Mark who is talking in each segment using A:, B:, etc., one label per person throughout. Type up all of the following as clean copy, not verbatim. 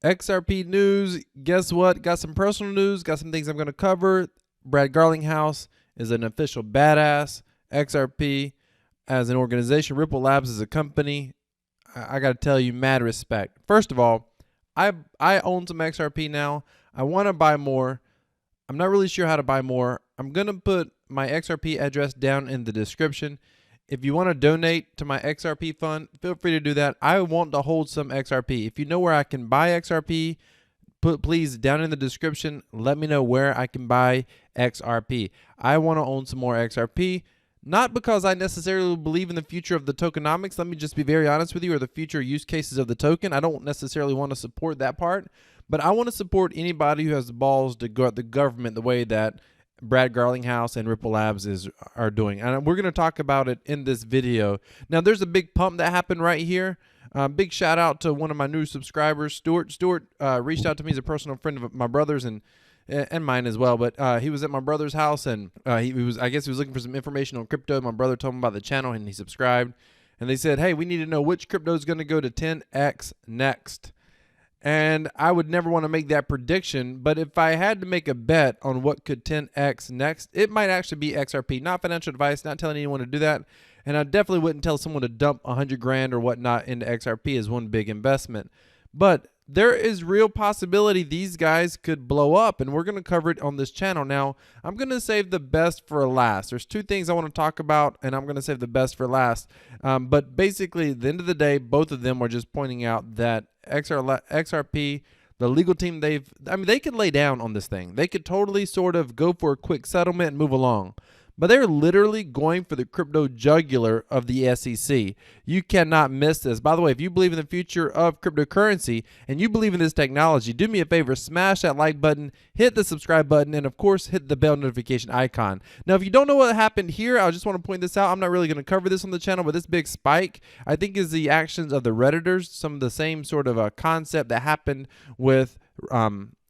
A: XRP news. Guess what? Got some personal news. Got some things I'm going to cover. Brad Garlinghouse is an official badass. XRP as an organization. Ripple Labs as a company. I got to tell you, mad respect. First of all, I own some XRP now. I want to buy more. I'm not really sure how to buy more. I'm going to put my XRP address down in the description. If you want to donate to my XRP fund, feel free to do that. I want to hold some XRP. If you know where I can buy XRP, please down in the description, let me know where I can buy XRP. I want to own some more XRP, not because I necessarily believe in the future of the tokenomics. Let me just be very honest with you, or the future use cases of the token. I don't necessarily want to support that part, but I want to support anybody who has the balls to go at the government the way that Brad Garlinghouse and Ripple Labs are doing. And we're going to talk about it in this video. Now, there's a big pump that happened right here. Big shout out to one of my new subscribers, Stuart. Stuart reached out to me as a personal friend of my brother's and mine as well. But he was at my brother's house, and I guess he was looking for some information on crypto. My brother told him about the channel, and he subscribed. And they said, hey, we need to know which crypto is going to go to 10x next. And I would never want to make that prediction, but if I had to make a bet on what could 10x next, it might actually be XRP. Not financial advice, not telling anyone to do that. And I definitely wouldn't tell someone to dump 100 grand or whatnot into XRP as one big investment. But there is real possibility these guys could blow up, and we're going to cover it on this channel. Now, I'm going to save the best for last. There's two things I want to talk about, and I'm going to save the best for last. But basically, at the end of the day, both of them are just pointing out that XRP, the legal team, they could lay down on this thing. They could totally sort of go for a quick settlement and move along. But they're literally going for the crypto jugular of the SEC. You cannot miss this. By the way, if you believe in the future of cryptocurrency and you believe in this technology, do me a favor, smash that like button, hit the subscribe button, and of course, hit the bell notification icon. Now, if you don't know what happened here, I just want to point this out. I'm not really going to cover this on the channel, but this big spike, I think, is the actions of the Redditors, some of the same sort of a concept that happened with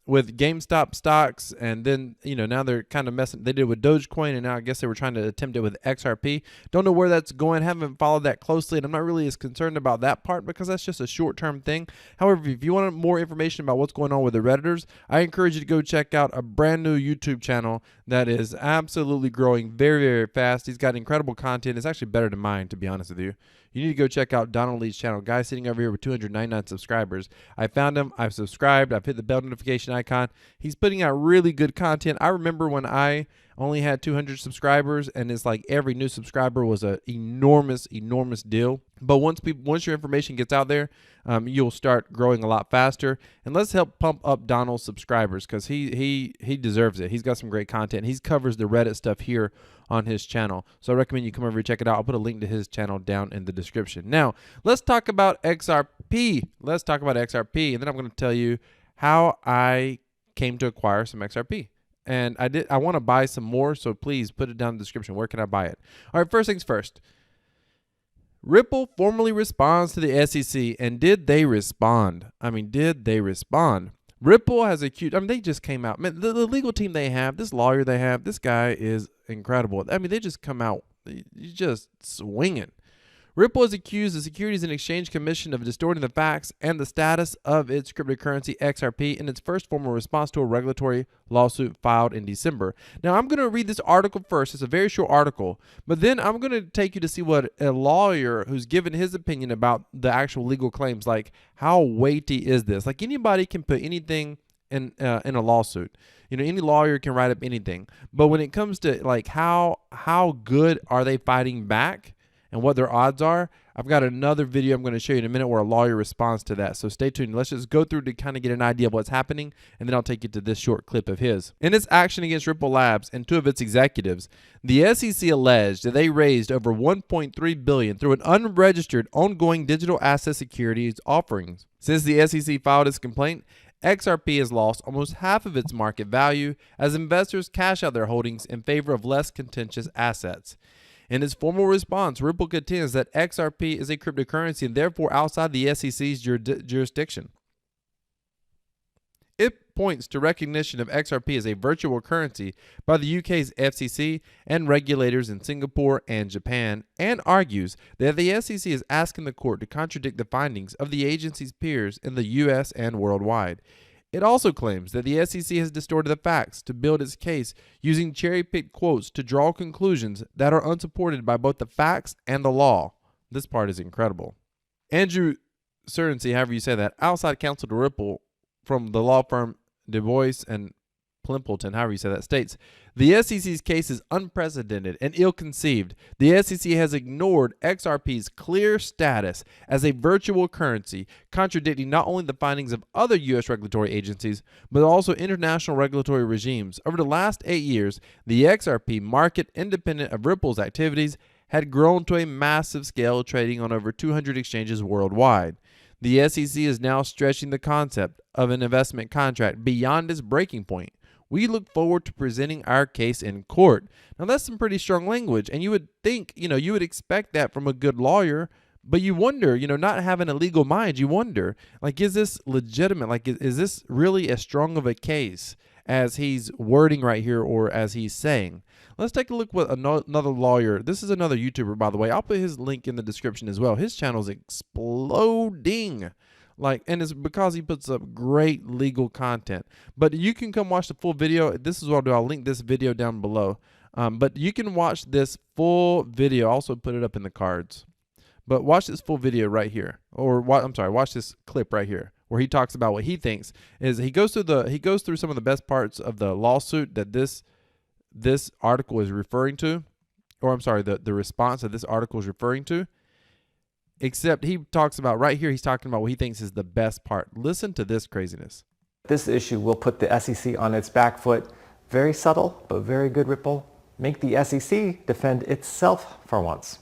A: GameStop stocks, and then, you know, now they're kind of messing. They did it with Dogecoin, and now I guess they were trying to attempt it with XRP. Don't know where that's going. Haven't followed that closely, and I'm not really as concerned about that part because that's just a short-term thing. However, if you want more information about what's going on with the Redditors, I encourage you to go check out a brand new YouTube channel that is absolutely growing very, very fast. He's got incredible content. It's actually better than mine, to be honest with you. You need to go check out Donald Lee's channel. Guy sitting over here with 299 subscribers. I found him. I've subscribed. I've hit the bell notification icon. He's putting out really good content. I remember when I only had 200 subscribers, and it's like every new subscriber was an enormous deal. But once your information gets out there, you'll start growing a lot faster. And let's help pump up Donald's subscribers because he deserves it. He's got some great content. He covers the Reddit stuff here on his channel. So I recommend you come over and check it out. I'll put a link to his channel down in the description. Now, let's talk about XRP. Let's talk about XRP, and then I'm going to tell you how I came to acquire some XRP. And I want to buy some more, so please put it down in the description. Where can I buy it? All right, first things first. Ripple formally responds to the SEC, and did they respond? I mean, did they respond? Ripple has accused, they just came out. Man, the legal team they have, this lawyer they have, this guy is incredible. They just come out just swinging. Ripple has accused the Securities and Exchange Commission of distorting the facts and the status of its cryptocurrency XRP in its first formal response to a regulatory lawsuit filed in December. Now, I'm going to read this article first. It's a very short article, but then I'm going to take you to see what a lawyer who's given his opinion about the actual legal claims, like how weighty is this? Like anybody can put anything in a lawsuit. You know, any lawyer can write up anything. But when it comes to like how good are they fighting back and what their odds are, I've got another video I'm going to show you in a minute where a lawyer responds to that. So stay tuned. Let's just go through to kind of get an idea of what's happening, and then I'll take you to this short clip of his. In its action against Ripple Labs and two of its executives, the SEC alleged that they raised over $1.3 billion through an unregistered ongoing digital asset securities offerings. Since the SEC filed its complaint, XRP has lost almost half of its market value as investors cash out their holdings in favor of less contentious assets. In its formal response, Ripple contends that XRP is a cryptocurrency and therefore outside the SEC's jurisdiction. It points to recognition of XRP as a virtual currency by the UK's FCC and regulators in Singapore and Japan, and argues that the SEC is asking the court to contradict the findings of the agency's peers in the US and worldwide. It also claims that the SEC has distorted the facts to build its case using cherry-picked quotes to draw conclusions that are unsupported by both the facts and the law. This part is incredible. Andrew Cernsey, however you say that, outside counsel to Ripple from the law firm Du Bois and Plimpleton, however you say that, states, the SEC's case is unprecedented and ill-conceived. The SEC has ignored XRP's clear status as a virtual currency, contradicting not only the findings of other U.S. regulatory agencies, but also international regulatory regimes. Over the last 8 years, the XRP market, independent of Ripple's activities, had grown to a massive scale, trading on over 200 exchanges worldwide. The SEC is now stretching the concept of an investment contract beyond its breaking point. We look forward to presenting our case in court. Now, that's some pretty strong language, and you would think, you would expect that from a good lawyer, but you wonder, not having a legal mind, you wonder, like, is this legitimate? Like, is this really as strong of a case as he's wording right here or as he's saying? Let's take a look what another lawyer, this is another YouTuber, by the way. I'll put his link in the description as well. His channel is exploding. And it's because he puts up great legal content. But you can come watch the full video. This is what I'll do. I'll link this video down below. But you can watch this full video. I'll also put it up in the cards. But watch this full video right here. Watch this clip right here where he talks about what he thinks is he goes through some of the best parts of the lawsuit that this article is referring to, or the response that this article is referring to. Except he talks about right here, he's talking about what he thinks is the best part. Listen to this craziness.
B: This issue will put the SEC on its back foot. Very subtle, but very good, Ripple. Make the SEC defend itself for once.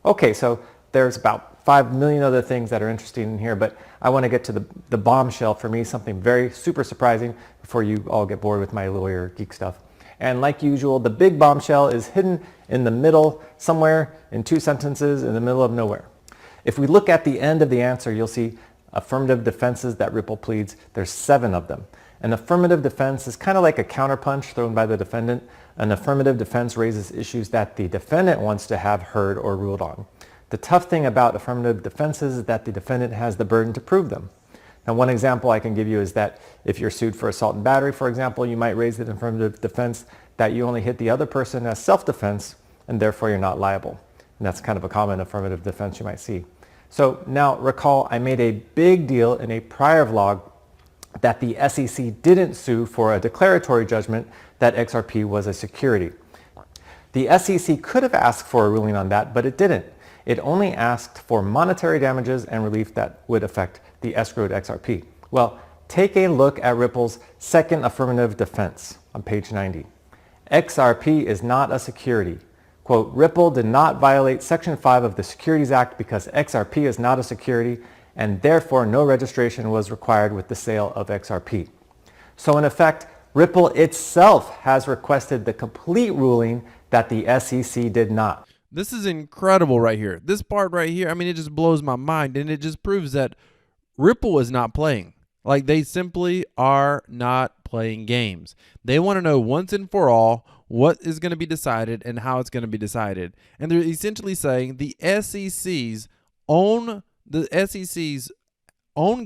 B: Okay, so there's about 5 million other things that are interesting in here, but I want to get to the bombshell for me, something very super surprising before you all get bored with my lawyer geek stuff. And like usual, the big bombshell is hidden in the middle, somewhere in 2 sentences in the middle of nowhere. If we look at the end of the answer, you'll see affirmative defenses that Ripple pleads. There's 7 of them. An affirmative defense is kind of like a counterpunch thrown by the defendant. An affirmative defense raises issues that the defendant wants to have heard or ruled on. The tough thing about affirmative defenses is that the defendant has the burden to prove them. Now, one example I can give you is that if you're sued for assault and battery, for example, you might raise the affirmative defense that you only hit the other person as self-defense, and therefore you're not liable. And that's kind of a common affirmative defense you might see. So now recall I made a big deal in a prior vlog that the SEC didn't sue for a declaratory judgment that XRP was a security. The SEC could have asked for a ruling on that, but it didn't. It only asked for monetary damages and relief that would affect the escrowed XRP. Well, take a look at Ripple's second affirmative defense on page 90. XRP is not a security. Quote, Ripple did not violate Section 5 of the Securities Act because XRP is not a security, and therefore no registration was required with the sale of XRP. So in effect, Ripple itself has requested the complete ruling that the SEC did not.
A: This is incredible right here. This part right here, it just blows my mind, and it just proves that Ripple is not playing. Like, they simply are not playing games. They want to know once and for all what is going to be decided and how it's going to be decided. And they're essentially saying the SEC's own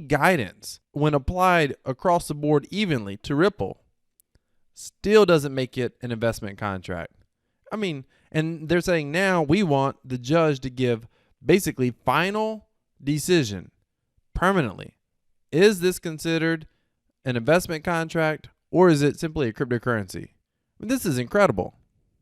A: guidance, when applied across the board evenly to Ripple, still doesn't make it an investment contract. And they're saying now we want the judge to give basically final decision permanently. Is this considered an investment contract, or is it simply a cryptocurrency? This is incredible.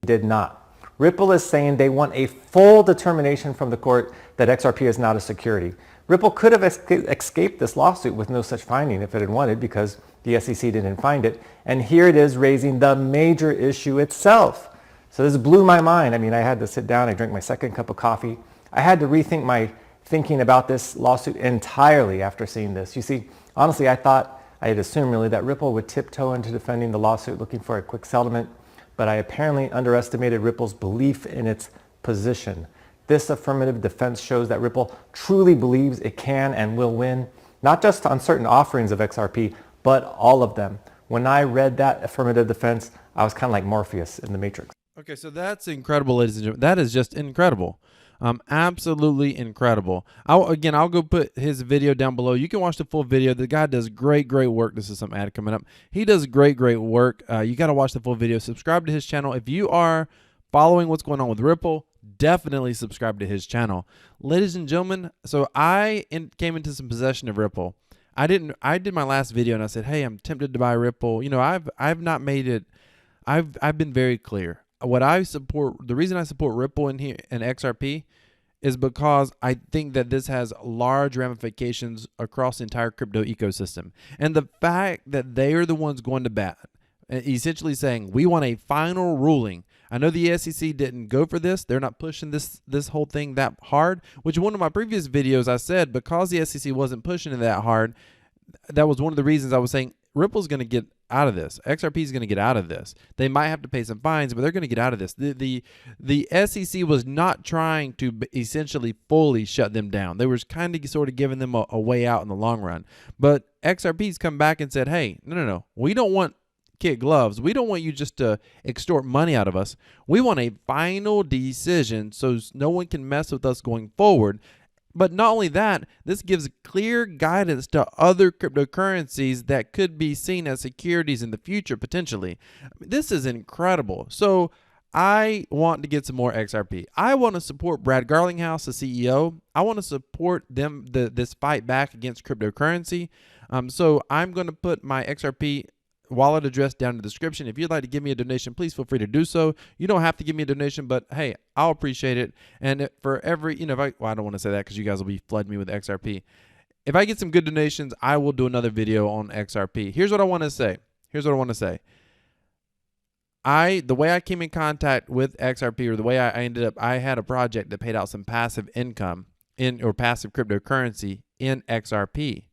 B: Did not. Ripple is saying they want a full determination from the court that XRP is not a security. Ripple could have escaped this lawsuit with no such finding if it had wanted, because the SEC didn't find it. And here it is raising the major issue itself. So this blew my mind. I had to sit down. I drank my second cup of coffee. I had to rethink my thinking about this lawsuit entirely after seeing this. You see, honestly, I had assumed really that Ripple would tiptoe into defending the lawsuit looking for a quick settlement, but I apparently underestimated Ripple's belief in its position. This affirmative defense shows that Ripple truly believes it can and will win, not just on certain offerings of XRP, but all of them. When I read that affirmative defense, I was kind of like Morpheus in the Matrix.
A: Okay, so that's incredible, ladies and gentlemen. That is just incredible. Absolutely incredible. I'll go put his video down below. You can watch the full video. The guy does great work. This is some ad coming up. He does great work. You got to watch the full video. Subscribe to his channel. If you are following what's going on with Ripple, definitely subscribe to his channel. Ladies and gentlemen, so I came into some possession of Ripple. I did my last video and I said, hey, I'm tempted to buy Ripple. You know, I've not made it. I've been very clear. What I support, the reason I support Ripple in here and XRP is because I think that this has large ramifications across the entire crypto ecosystem. And the fact that they are the ones going to bat, essentially saying we want a final ruling. I know the SEC didn't go for this. They're not pushing this whole thing that hard, which in one of my previous videos I said because the SEC wasn't pushing it that hard, that was one of the reasons I was saying Ripple's going to get out of this. XRP is going to get out of this. They might have to pay some fines, but they're going to get out of this. The SEC was not trying to essentially fully shut them down. They were kind of sort of giving them a way out in the long run. But XRP's come back and said, hey, no. We don't want kid gloves. We don't want you just to extort money out of us. We want a final decision so no one can mess with us going forward. But not only that, this gives clear guidance to other cryptocurrencies that could be seen as securities in the future, potentially. This is incredible. So I want to get some more XRP. I want to support Brad Garlinghouse, the CEO. I want to support them, this fight back against cryptocurrency. So I'm going to put my XRP wallet address down in the description. If you'd like to give me a donation, please feel free to do so. You don't have to give me a donation, but hey, I'll appreciate it. And for every, if I don't want to say that because you guys will be flooding me with XRP. If I get some good donations, I will do another video on XRP. Here's what I want to say. The way I came in contact with XRP, or the way I ended up, I had a project that paid out some passive income or passive cryptocurrency in XRP.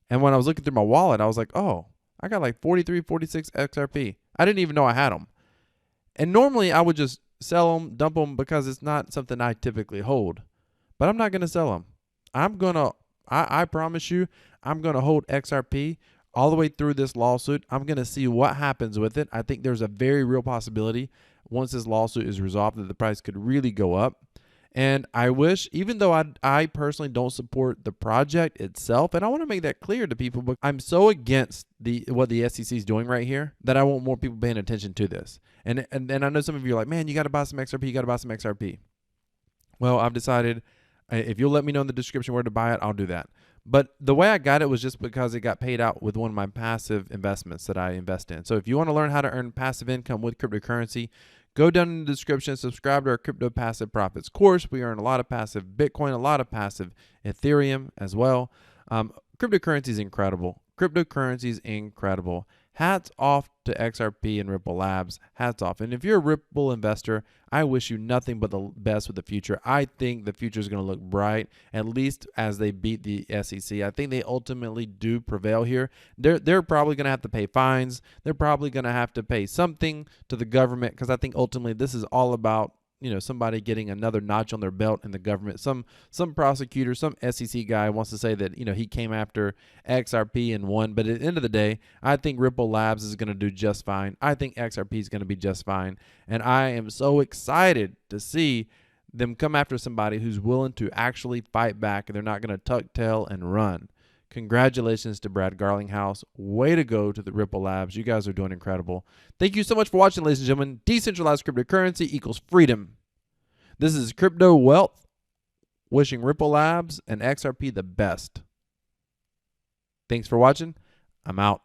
A: And when I was looking through my wallet, I was like, oh, I got like 43, 46 XRP. I didn't even know I had them. And normally I would just sell them, dump them because it's not something I typically hold. But I'm not going to sell them. I promise you, I'm going to hold XRP all the way through this lawsuit. I'm going to see what happens with it. I think there's a very real possibility once this lawsuit is resolved that the price could really go up. And I wish, even though I personally don't support the project itself, and I want to make that clear to people, but I'm so against what the SEC is doing right here that I want more people paying attention to this. And I know some of you are like, man, you got to buy some XRP. You got to buy some XRP. Well, I've decided if you'll let me know in the description where to buy it, I'll do that. But the way I got it was just because it got paid out with one of my passive investments that I invest in. So if you want to learn how to earn passive income with cryptocurrency, go down in the description, subscribe to our Crypto Passive Profits course. We earn a lot of passive Bitcoin, a lot of passive Ethereum as well. Cryptocurrency is incredible. Hats off to XRP and Ripple Labs. Hats off. And if you're a Ripple investor, I wish you nothing but the best with the future. I think the future is going to look bright, at least as they beat the SEC. I think they ultimately do prevail here. They're probably going to have to pay fines. They're probably going to have to pay something to the government because I think ultimately this is all about somebody getting another notch on their belt in the government. Some prosecutor, some SEC guy wants to say that, he came after XRP and won. But at the end of the day, I think Ripple Labs is going to do just fine. I think XRP is going to be just fine. And I am so excited to see them come after somebody who's willing to actually fight back and they're not going to tuck tail and run. Congratulations to Brad Garlinghouse. Way to go to the Ripple Labs. You guys are doing incredible. Thank you so much for watching, ladies and gentlemen. Decentralized cryptocurrency equals freedom. This is Crypto Wealth, wishing Ripple Labs and XRP the best. Thanks for watching. I'm out.